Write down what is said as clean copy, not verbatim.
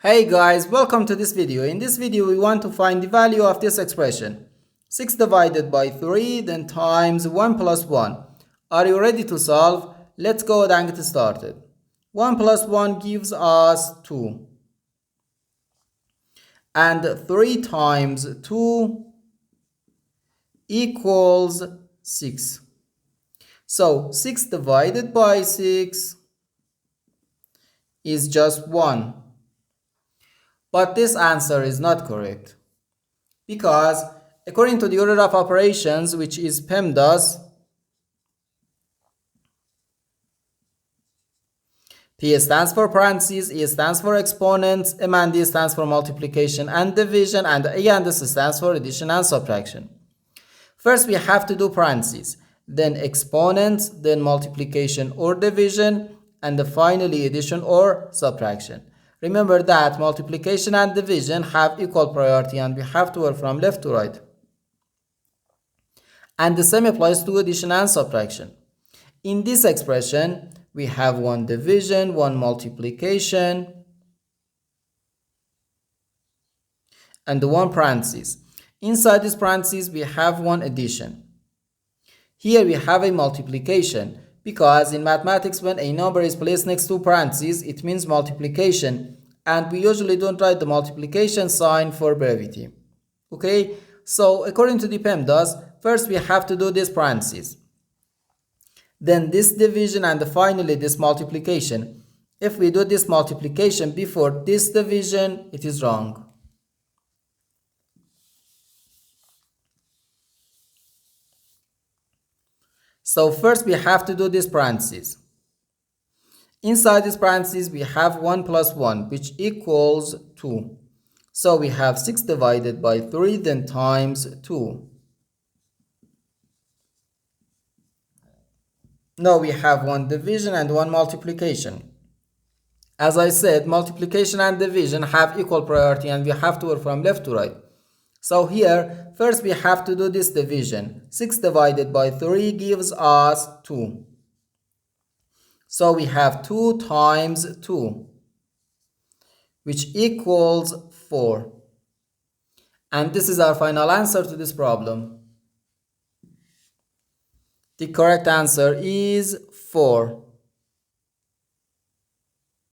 Hey guys, welcome to this video. In this video, we want to find the value of this expression. 6 divided by 3, then times 1 plus 1. Are you ready to solve? Let's go ahead and get started. 1 plus 1 gives us 2. And 3 times 2 equals 6. So 6 divided by 6 is just 1. But this answer is not correct because according to the order of operations, which is PEMDAS, P stands for parentheses, E stands for exponents, M and D stands for multiplication and division, and A and S stands for addition and subtraction. First we have to do parentheses, then exponents, then multiplication or division, and finally addition or subtraction. Remember that multiplication and division have equal priority and we have to work from left to right. And the same applies to addition and subtraction. In this expression, we have one division, one multiplication, and one parenthesis. Inside this parenthesis, we have one addition. Here we have a multiplication because in mathematics, when a number is placed next to parentheses, it means multiplication, and we usually don't write the multiplication sign for brevity. Okay, so according to the PEMDAS, first we have to do this parentheses, then this division, and finally this multiplication. If we do this multiplication before this division, it is wrong. So first we have to do this parentheses. Inside this parentheses we have 1 plus 1, which equals 2. So we have 6 divided by 3, then times 2. Now we have one division and one multiplication. As I said, multiplication and division have equal priority and we have to work from left to right. So here, first we have to do this division. 6 divided by 3 gives us 2. So we have 2 times 2, which equals 4. And this is our final answer to this problem. The correct answer is 4.